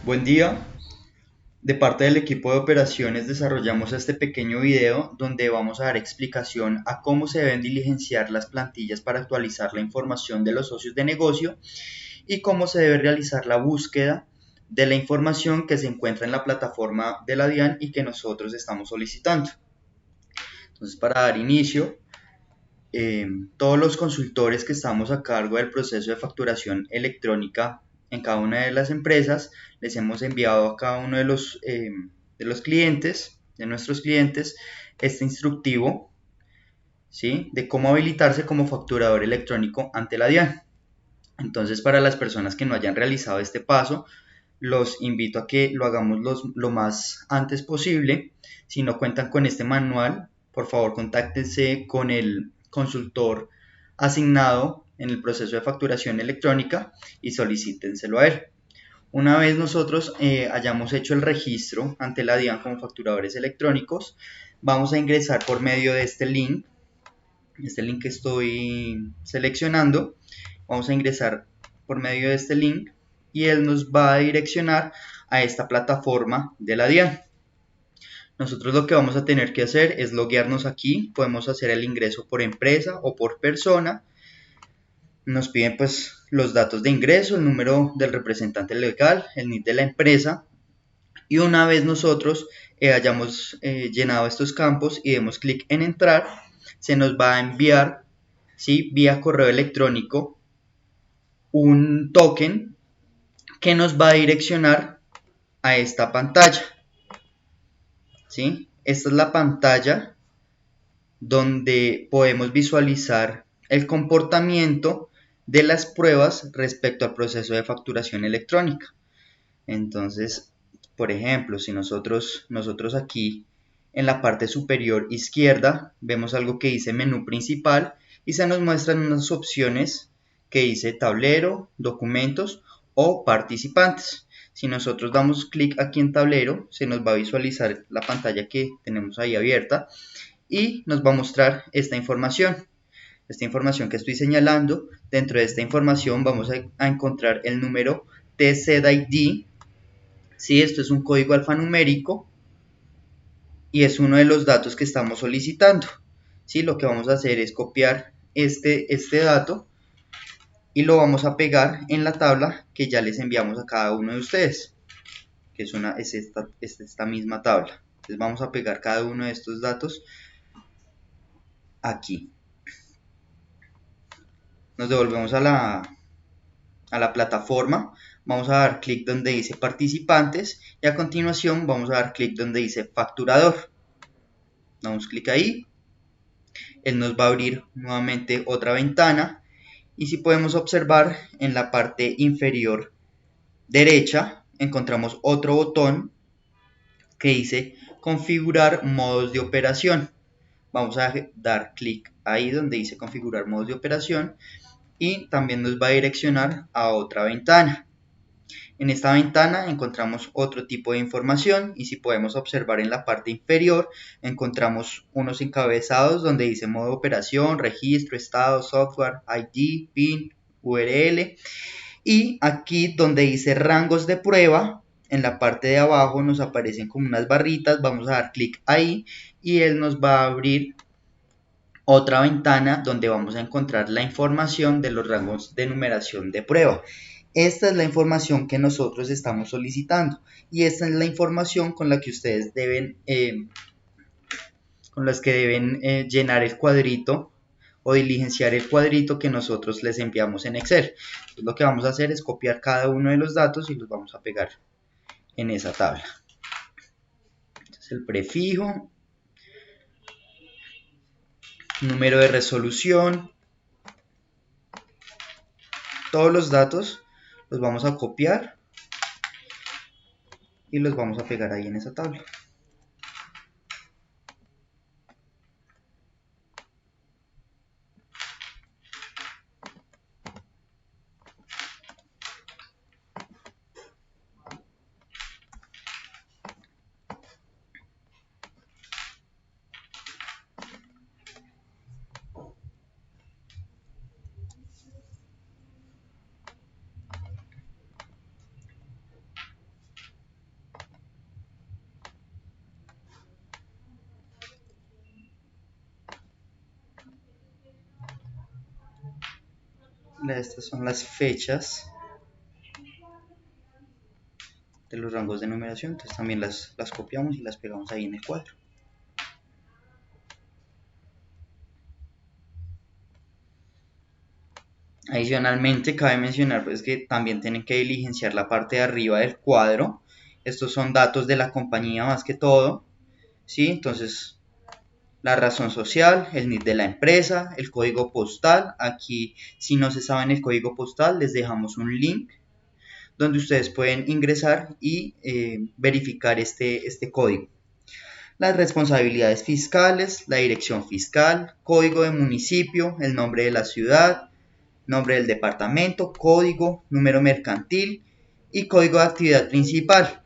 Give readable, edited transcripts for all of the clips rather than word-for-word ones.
Buen día, de parte del equipo de operaciones desarrollamos este pequeño video donde vamos a dar explicación a cómo se deben diligenciar las plantillas para actualizar la información de los socios de negocio y cómo se debe realizar la búsqueda de la información que se encuentra en la plataforma de la DIAN y que nosotros estamos solicitando. Entonces, para dar inicio, todos los consultores que estamos a cargo del proceso de facturación electrónica en cada una de las empresas, les hemos enviado a cada uno de los clientes, de nuestros clientes, este instructivo, ¿sí? De cómo habilitarse como facturador electrónico ante la DIAN. Entonces, para las personas que no hayan realizado este paso, los invito a que lo hagamos lo más antes posible. Si no cuentan con este manual, por favor contáctense con el consultor asignado en el proceso de facturación electrónica y solicítenselo a él. Una vez nosotros hayamos hecho el registro ante la DIAN como facturadores electrónicos, vamos a ingresar por medio de este link que estoy seleccionando, vamos a ingresar por medio de este link y él nos va a direccionar a esta plataforma de la DIAN. Nosotros lo que vamos a tener que hacer es loguearnos aquí, podemos hacer el ingreso por empresa o por persona. Nos piden pues los datos de ingreso, el número del representante legal, el NID de la empresa, y una vez nosotros hayamos llenado estos campos y demos clic en entrar, se nos va a enviar, ¿sí?, vía correo electrónico un token que nos va a direccionar a esta pantalla, ¿sí? Esta es la pantalla donde podemos visualizar el comportamiento de las pruebas respecto al proceso de facturación electrónica. Entonces, por ejemplo, si nosotros aquí en la parte superior izquierda vemos algo que dice menú principal y se nos muestran unas opciones que dice tablero, documentos o participantes. Si nosotros damos clic aquí en tablero, se nos va a visualizar la pantalla que tenemos ahí abierta y nos va a mostrar esta información. Esta información que estoy señalando, dentro de esta información vamos a encontrar el número TZID. Sí, esto es un código alfanumérico y es uno de los datos que estamos solicitando. ¿Sí? Lo que vamos a hacer es copiar este dato y lo vamos a pegar en la tabla que ya les enviamos a cada uno de ustedes, que es esta misma tabla. Entonces vamos a pegar cada uno de estos datos aquí. Nos devolvemos a la plataforma, vamos a dar clic donde dice participantes y a continuación vamos a dar clic donde dice facturador. Damos clic ahí, él nos va a abrir nuevamente otra ventana y si podemos observar en la parte inferior derecha encontramos otro botón que dice configurar modos de operación. Vamos a dar clic ahí donde dice configurar modos de operación y también nos va a direccionar a otra ventana. En esta ventana encontramos otro tipo de información y si podemos observar en la parte inferior encontramos unos encabezados donde dice modo de operación, registro, estado, software, ID, PIN, URL y aquí donde dice rangos de prueba en la parte de abajo nos aparecen como unas barritas, vamos a dar clic ahí y él nos va a abrir otra ventana donde vamos a encontrar la información de los rangos de numeración de prueba. Esta es la información que nosotros estamos solicitando y esta es la información con la que ustedes deben, llenar el cuadrito o diligenciar el cuadrito que nosotros les enviamos en Excel. Entonces, lo que vamos a hacer es copiar cada uno de los datos y los vamos a pegar en esa tabla. Entonces, el prefijo, número de resolución, todos los datos los vamos a copiar y los vamos a pegar ahí en esa tabla. Estas son las fechas de los rangos de numeración, entonces también las copiamos y las pegamos ahí en el cuadro. Adicionalmente, cabe mencionar pues, que también tienen que diligenciar la parte de arriba del cuadro. Estos son datos de la compañía más que todo, ¿sí? Entonces, la razón social, el NID de la empresa, el código postal. Aquí, si no se saben el código postal, les dejamos un link donde ustedes pueden ingresar y verificar este código. Las responsabilidades fiscales, la dirección fiscal, código de municipio, el nombre de la ciudad, nombre del departamento, código, número mercantil y código de actividad principal.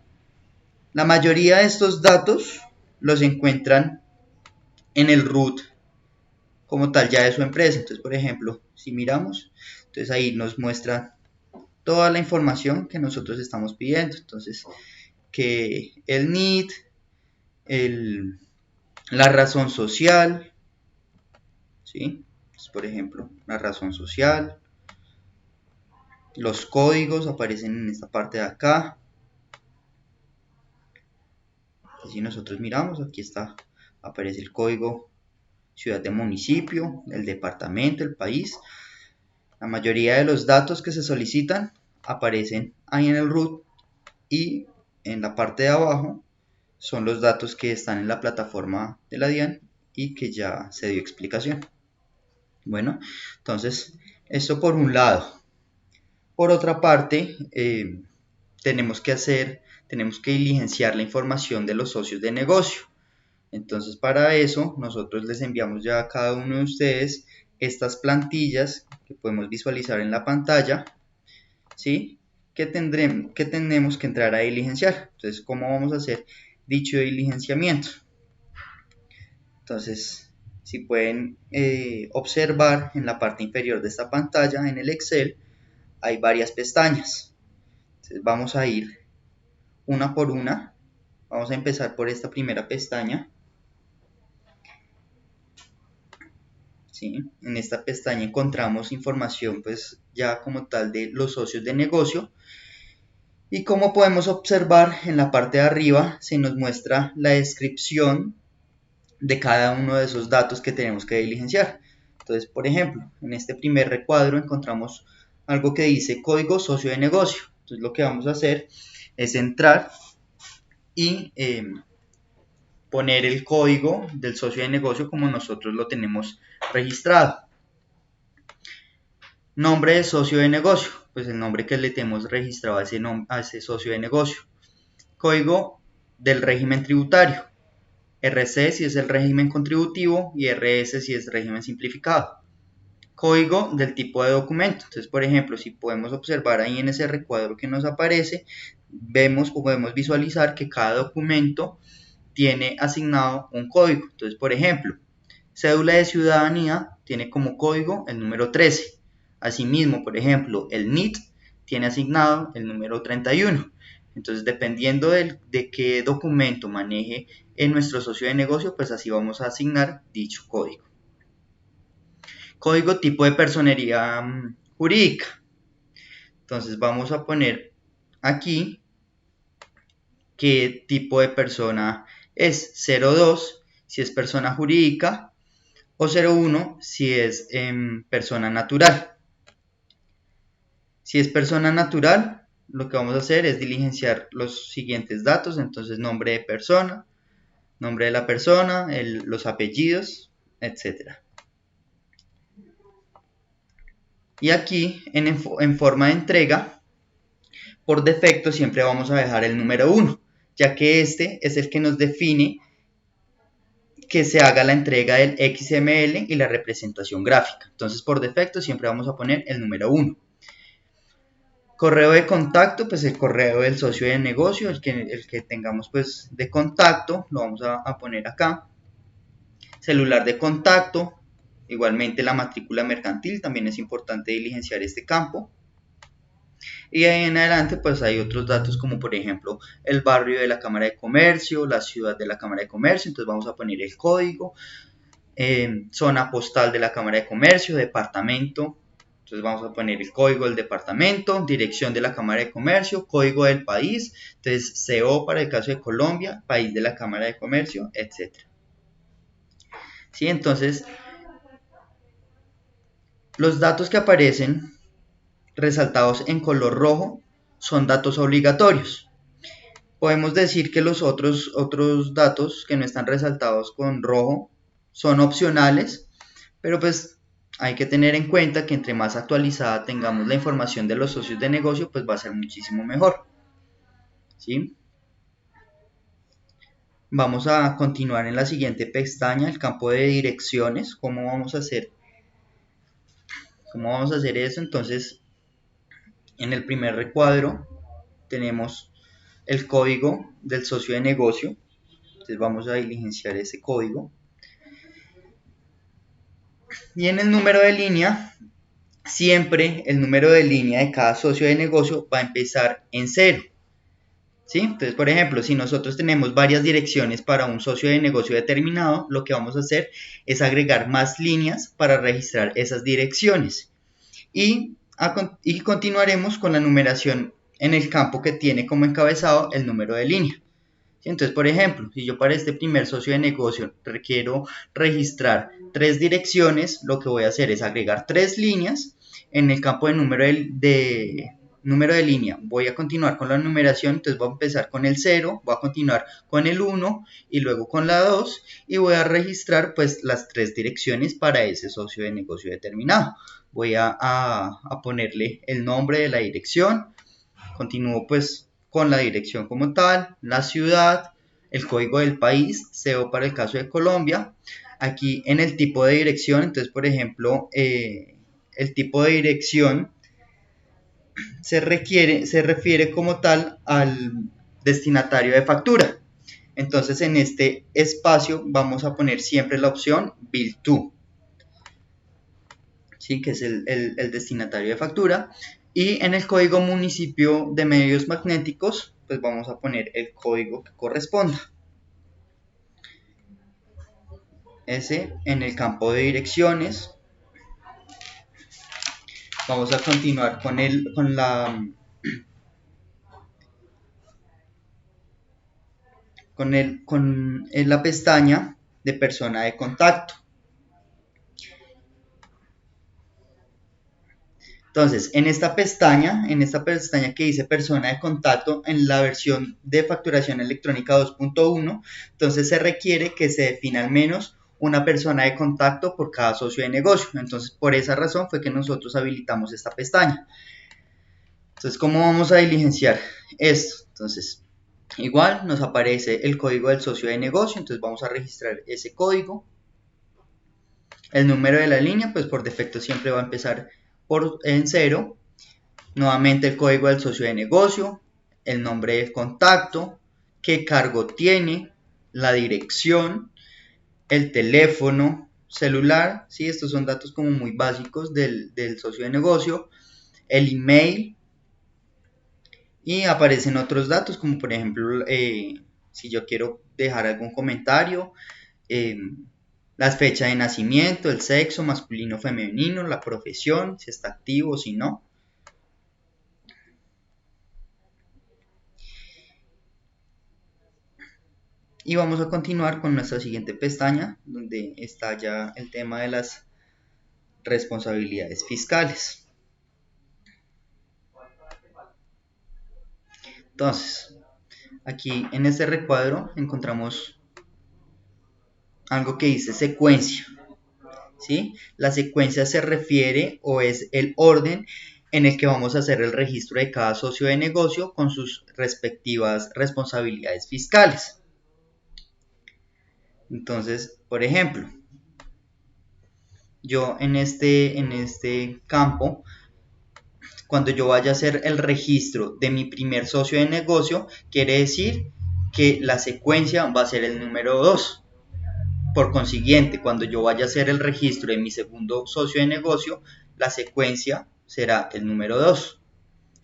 La mayoría de estos datos los encuentran en el root como tal ya de su empresa. Entonces, por ejemplo, si miramos, entonces ahí nos muestra toda la información que nosotros estamos pidiendo. Entonces, que el NID, la razón social, ¿sí? Entonces, por ejemplo, la razón social, los códigos aparecen en esta parte de acá. Si nosotros miramos, aquí está, aparece el código ciudad de municipio, el departamento, el país. La mayoría de los datos que se solicitan aparecen ahí en el root y en la parte de abajo son los datos que están en la plataforma de la DIAN y que ya se dio explicación. Bueno, entonces esto por un lado. Por otra parte, tenemos que diligenciar la información de los socios de negocio. Entonces, para eso, nosotros les enviamos ya a cada uno de ustedes estas plantillas que podemos visualizar en la pantalla, ¿sí? Que tenemos que entrar a diligenciar. Entonces, ¿cómo vamos a hacer dicho diligenciamiento? Entonces, si pueden observar en la parte inferior de esta pantalla, en el Excel, hay varias pestañas. Entonces, vamos a ir una por una. Vamos a empezar por esta primera pestaña. ¿Sí? En esta pestaña encontramos información pues ya como tal de los socios de negocio y como podemos observar en la parte de arriba se nos muestra la descripción de cada uno de esos datos que tenemos que diligenciar. Entonces, por ejemplo, en este primer recuadro encontramos algo que dice código socio de negocio. Entonces lo que vamos a hacer es entrar y poner el código del socio de negocio como nosotros lo tenemos registrado. Nombre de socio de negocio, pues el nombre que le tenemos registrado a ese socio de negocio. Código del régimen tributario. RC si es el régimen contributivo y RS si es régimen simplificado. Código del tipo de documento. Entonces, por ejemplo, si podemos observar ahí en ese recuadro que nos aparece, vemos o podemos visualizar que cada documento tiene asignado un código. Entonces, por ejemplo, cédula de ciudadanía tiene como código el número 13. Asimismo, por ejemplo, el NIT tiene asignado el número 31. Entonces, dependiendo de qué documento maneje en nuestro socio de negocio, pues así vamos a asignar dicho código. Código tipo de personería jurídica. Entonces, vamos a poner aquí qué tipo de persona es. 02 si es persona jurídica o 01 si es persona natural. Si es persona natural, lo que vamos a hacer es diligenciar los siguientes datos. Entonces, nombre de persona, nombre de la persona, los apellidos, etc. Y aquí, en forma de entrega, por defecto siempre vamos a dejar el número 1, ya que este es el que nos define que se haga la entrega del XML y la representación gráfica. Entonces, por defecto siempre vamos a poner el número 1. Correo de contacto, pues el correo del socio de negocio, el que tengamos pues de contacto, lo vamos a poner acá. Celular de contacto, igualmente la matrícula mercantil, también es importante diligenciar este campo. Y ahí en adelante pues hay otros datos como por ejemplo el barrio de la Cámara de Comercio, la ciudad de la Cámara de Comercio, entonces vamos a poner el código, zona postal de la Cámara de Comercio, departamento, Entonces vamos a poner el código del departamento, dirección de la Cámara de Comercio, código del país, entonces CO para el caso de Colombia, país de la Cámara de Comercio, etc. ¿Sí? Entonces, los datos que aparecen resaltados en color rojo son datos obligatorios. Podemos decir que los otros datos que no están resaltados con rojo son opcionales, pero pues hay que tener en cuenta que entre más actualizada tengamos la información de los socios de negocio, pues va a ser muchísimo mejor. ¿Sí? Vamos a continuar en la siguiente pestaña, el campo de direcciones. ¿Cómo vamos a hacer eso? Entonces, en el primer recuadro tenemos el código del socio de negocio. Entonces vamos a diligenciar ese código. Y en el número de línea, siempre el número de línea de cada socio de negocio va a empezar en 0. ¿Sí? Entonces, por ejemplo, si nosotros tenemos varias direcciones para un socio de negocio determinado, lo que vamos a hacer es agregar más líneas para registrar esas direcciones. Y continuaremos con la numeración en el campo que tiene como encabezado el número de línea. Entonces, por ejemplo, si yo para este primer socio de negocio requiero registrar 3 direcciones, lo que voy a hacer es agregar 3 líneas en el campo de número de línea. Voy a continuar con la numeración, entonces voy a empezar con el 0, voy a continuar con el 1 y luego con la 2 y voy a registrar pues las 3 direcciones para ese socio de negocio determinado. Voy a ponerle el nombre de la dirección, continúo pues con la dirección como tal, la ciudad, el código del país, CO para el caso de Colombia. Aquí en el tipo de dirección, entonces por ejemplo, el tipo de dirección se refiere como tal al destinatario de factura. Entonces en este espacio vamos a poner siempre la opción Bill to, ¿sí? Que es el destinatario de factura. Y en el código municipio de medios magnéticos, pues vamos a poner el código que corresponda. Ese en el campo de direcciones. Vamos a continuar con la pestaña de persona de contacto. Entonces, en esta pestaña que dice persona de contacto, en la versión de facturación electrónica 2.1, entonces se requiere que se defina al menos una persona de contacto por cada socio de negocio. Entonces, por esa razón fue que nosotros habilitamos esta pestaña. Entonces, ¿cómo vamos a diligenciar esto? Entonces, igual nos aparece el código del socio de negocio, entonces vamos a registrar ese código. El número de la línea, pues por defecto siempre va a empezar en 0. Nuevamente el código del socio de negocio, el nombre del contacto, qué cargo tiene, la dirección, el teléfono celular, ¿sí? Estos son datos como muy básicos del socio de negocio, el email, y aparecen otros datos como por ejemplo si yo quiero dejar algún comentario, la fecha de nacimiento, el sexo, masculino o femenino, la profesión, si está activo o si no. Y vamos a continuar con nuestra siguiente pestaña, donde está ya el tema de las responsabilidades fiscales. Entonces, aquí en este recuadro encontramos algo que dice secuencia. ¿Sí? La secuencia se refiere o es el orden en el que vamos a hacer el registro de cada socio de negocio con sus respectivas responsabilidades fiscales. Entonces, por ejemplo, yo en este campo, cuando yo vaya a hacer el registro de mi primer socio de negocio, quiere decir que la secuencia va a ser el número 2. Por consiguiente, cuando yo vaya a hacer el registro de mi segundo socio de negocio, la secuencia será el número 2.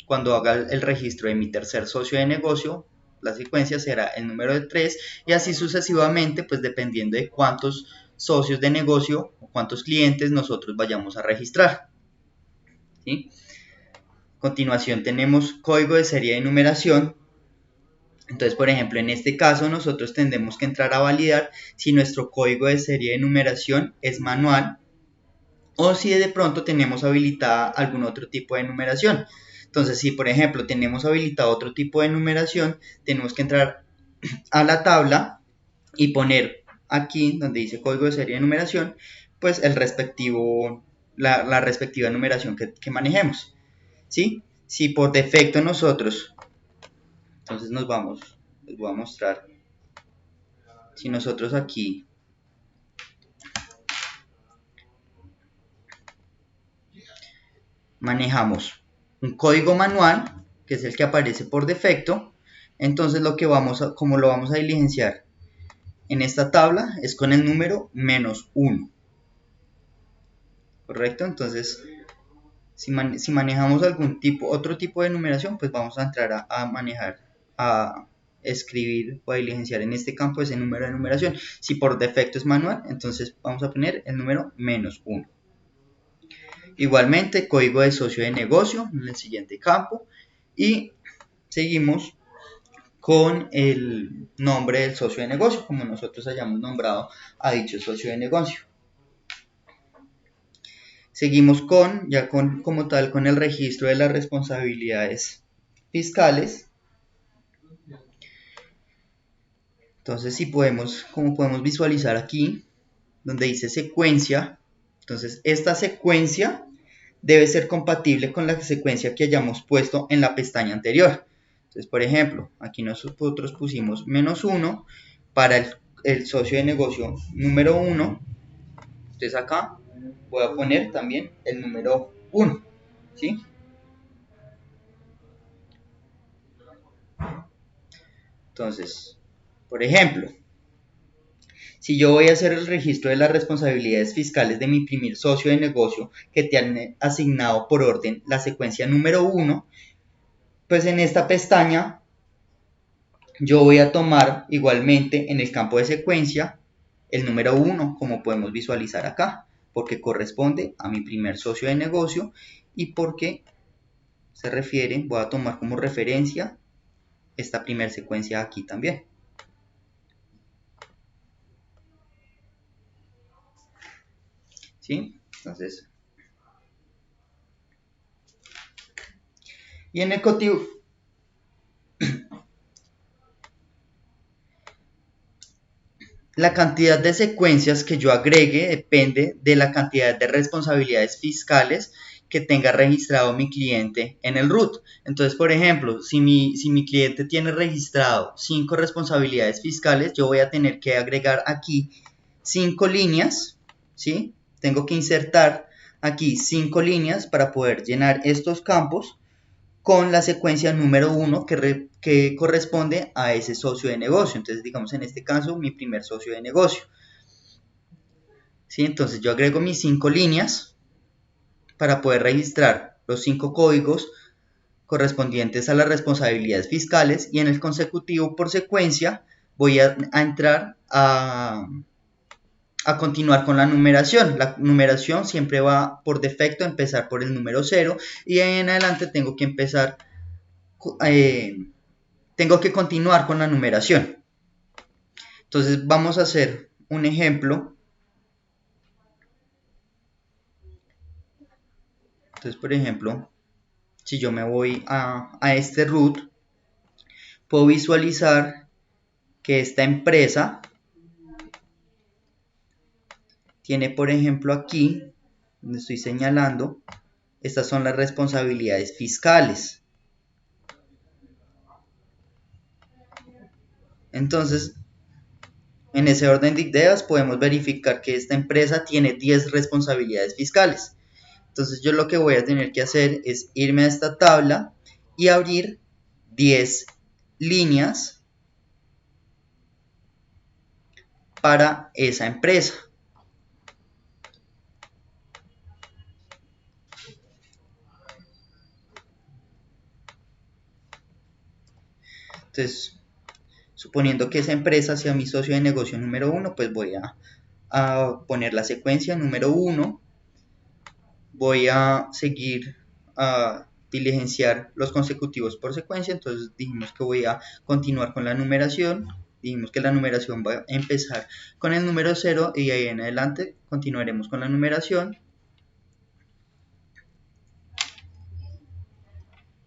Cuando haga el registro de mi tercer socio de negocio, la secuencia será el número 3 y así sucesivamente, pues dependiendo de cuántos socios de negocio o cuántos clientes nosotros vayamos a registrar. ¿sí? A continuación tenemos código de serie de numeración. Entonces, por ejemplo, en este caso nosotros tendremos que entrar a validar si nuestro código de serie de numeración es manual o si de pronto tenemos habilitada algún otro tipo de numeración. Entonces, si por ejemplo tenemos habilitado otro tipo de numeración, tenemos que entrar a la tabla y poner aquí donde dice código de serie de numeración, pues el respectivo, la respectiva numeración que manejemos, ¿sí? Si por defecto nosotros, entonces les voy a mostrar, si nosotros aquí manejamos un código manual, que es el que aparece por defecto, entonces como lo vamos a diligenciar en esta tabla es con el número -1, ¿correcto? Entonces, si manejamos otro tipo de numeración, pues vamos a entrar a manejar, a escribir o a diligenciar en este campo ese número de numeración. Si por defecto es manual, entonces vamos a poner el número -1. Igualmente, código de socio de negocio en el siguiente campo y seguimos con el nombre del socio de negocio, como nosotros hayamos nombrado a dicho socio de negocio. Seguimos como tal con el registro de las responsabilidades fiscales. Entonces, como podemos visualizar aquí, donde dice secuencia, entonces esta secuencia debe ser compatible con la secuencia que hayamos puesto en la pestaña anterior. Entonces, por ejemplo, aquí nosotros pusimos -1 para el socio de negocio número 1. Entonces acá voy a poner también el número 1, ¿sí? Entonces, por ejemplo, si yo voy a hacer el registro de las responsabilidades fiscales de mi primer socio de negocio que te han asignado por orden la secuencia número 1, pues en esta pestaña yo voy a tomar igualmente en el campo de secuencia el número 1, como podemos visualizar acá, porque corresponde a mi primer socio de negocio y porque se refiere, voy a tomar como referencia esta primera secuencia aquí también. ¿Sí? Entonces, y en el código, la cantidad de secuencias que yo agregue depende de la cantidad de responsabilidades fiscales que tenga registrado mi cliente en el RUT. Entonces, por ejemplo, si mi cliente tiene registrado 5 responsabilidades fiscales, yo voy a tener que agregar aquí 5 líneas, ¿sí? Tengo que insertar aquí 5 líneas para poder llenar estos campos con la secuencia número 1 que corresponde a ese socio de negocio. Entonces, digamos en este caso, mi primer socio de negocio. ¿Sí? Entonces, yo agrego mis 5 líneas para poder registrar los 5 códigos correspondientes a las responsabilidades fiscales y en el consecutivo por secuencia voy a entrar a continuar con la numeración. La numeración siempre va por defecto a empezar por el número 0 y ahí en adelante tengo que empezar tengo que continuar con la numeración. Entonces vamos a hacer un ejemplo. Entonces, por ejemplo, si yo me voy a este root, puedo visualizar que esta empresa tiene, por ejemplo, aquí, donde estoy señalando, estas son las responsabilidades fiscales. Entonces, en ese orden de ideas podemos verificar que esta empresa tiene 10 responsabilidades fiscales. Entonces yo lo que voy a tener que hacer es irme a esta tabla y abrir 10 líneas para esa empresa. Entonces, suponiendo que esa empresa sea mi socio de negocio número 1, pues voy a poner la secuencia número 1. Voy a seguir a diligenciar los consecutivos por secuencia, entonces dijimos que voy a continuar con la numeración. Dijimos que la numeración va a empezar con el número 0 y ahí en adelante continuaremos con la numeración.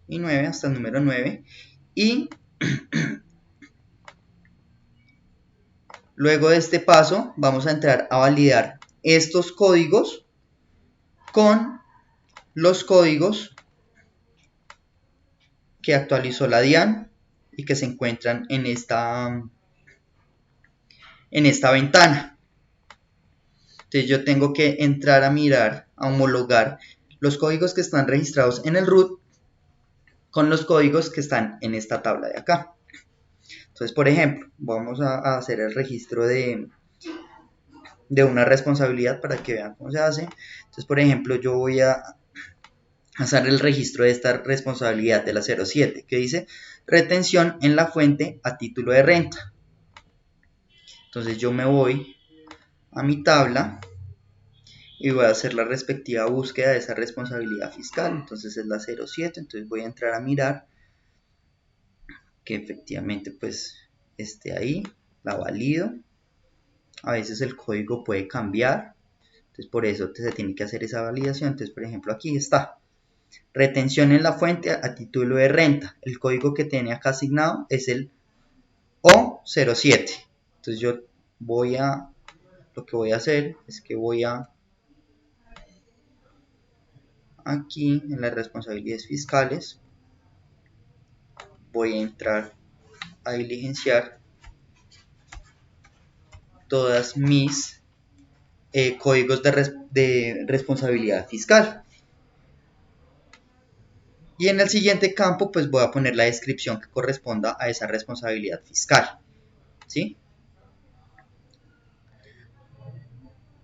Y 9 hasta el número 9. Y luego de este paso vamos a entrar a validar estos códigos con los códigos que actualizó la DIAN y que se encuentran en esta ventana. Entonces yo tengo que entrar a mirar, a homologar los códigos que están registrados en el root con los códigos que están en esta tabla de acá. Entonces, por ejemplo, vamos a hacer el registro de una responsabilidad para que vean cómo se hace. Entonces, por ejemplo, yo voy a hacer el registro de esta responsabilidad de la 07, que dice retención en la fuente a título de renta. Entonces yo me voy a mi tabla y voy a hacer la respectiva búsqueda de esa responsabilidad fiscal. Entonces es la 07, entonces voy a entrar a mirar que efectivamente pues esté ahí, la valido. A veces el código puede cambiar, entonces por eso se tiene que hacer esa validación. Entonces, por ejemplo, aquí está retención en la fuente a título de renta. El código que tiene acá asignado es el O07. Entonces yo lo que voy a hacer es que voy a aquí en las responsabilidades fiscales, voy a entrar a diligenciar todas mis códigos de responsabilidad fiscal. Y en el siguiente campo pues voy a poner la descripción que corresponda a esa responsabilidad fiscal, ¿sí?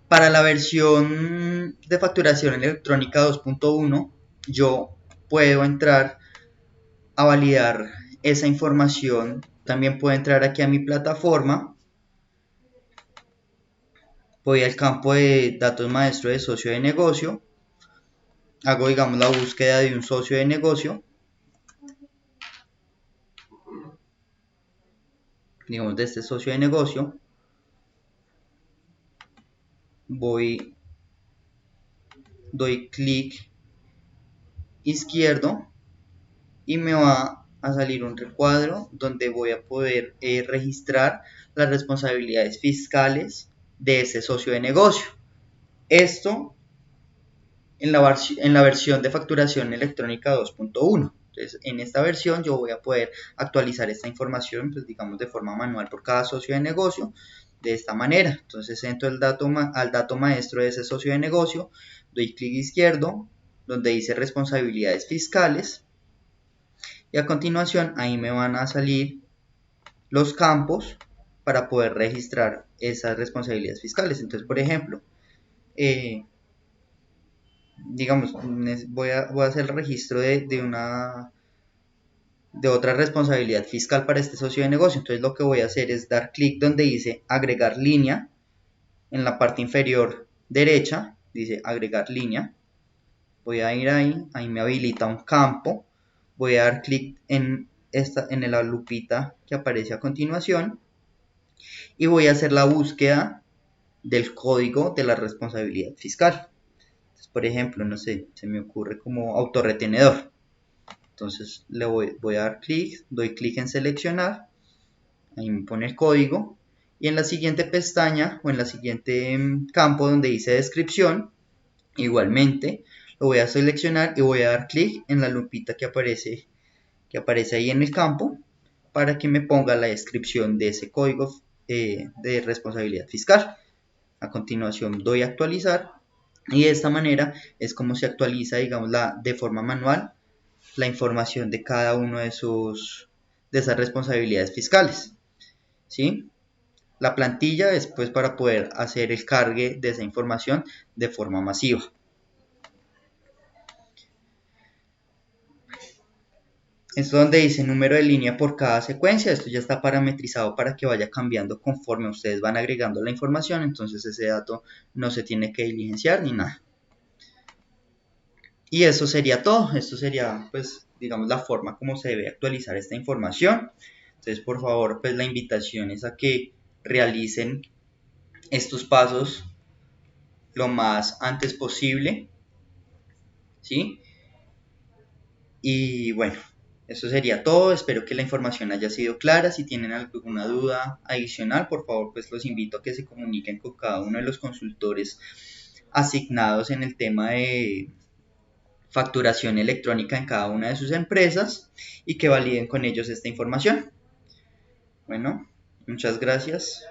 Para la versión de facturación electrónica 2.1 yo puedo entrar a validar esa información. También puedo entrar aquí a mi plataforma, voy al campo de datos maestro de socio de negocio, hago digamos la búsqueda de un socio de negocio, digamos de este socio de negocio, doy clic izquierdo y me va a salir un recuadro donde voy a poder registrar las responsabilidades fiscales de ese socio de negocio. Esto en la versión de facturación electrónica 2.1. Entonces, en esta versión yo voy a poder actualizar esta información, pues digamos de forma manual por cada socio de negocio, de esta manera. Entonces entro al dato maestro de ese socio de negocio, doy clic izquierdo, donde dice responsabilidades fiscales, y a continuación ahí me van a salir los campos para poder registrar esas responsabilidades fiscales. Entonces, por ejemplo, digamos, voy a hacer el registro de otra responsabilidad fiscal para este socio de negocio. Entonces lo que voy a hacer es dar clic donde dice agregar línea, en la parte inferior derecha dice agregar línea, voy a ir ahí me habilita un campo, voy a dar clic en la lupita que aparece a continuación y voy a hacer la búsqueda del código de la responsabilidad fiscal. Entonces, por ejemplo, no sé, se me ocurre como autorretenedor. Entonces le voy a dar clic, doy clic en seleccionar, ahí me pone el código y en la siguiente pestaña o en la siguiente campo donde dice descripción, igualmente lo voy a seleccionar y voy a dar clic en la lupita que aparece ahí en el campo para que me ponga la descripción de ese código de responsabilidad fiscal. A continuación doy a actualizar y de esta manera es como se actualiza, digamos, de forma manual la información de cada uno de esas responsabilidades fiscales, ¿sí? La plantilla es pues para poder hacer el cargue de esa información de forma masiva. Esto donde dice número de línea por cada secuencia, esto ya está parametrizado para que vaya cambiando conforme ustedes van agregando la información, entonces ese dato no se tiene que diligenciar ni nada. Y eso sería todo. Esto sería, pues, digamos, la forma como se debe actualizar esta información. Entonces, por favor, pues la invitación es a que realicen estos pasos lo más antes posible, ¿sí? Y bueno, eso sería todo. Espero que la información haya sido clara. Si tienen alguna duda adicional, por favor, pues los invito a que se comuniquen con cada uno de los consultores asignados en el tema de facturación electrónica en cada una de sus empresas y que validen con ellos esta información. Bueno, muchas gracias.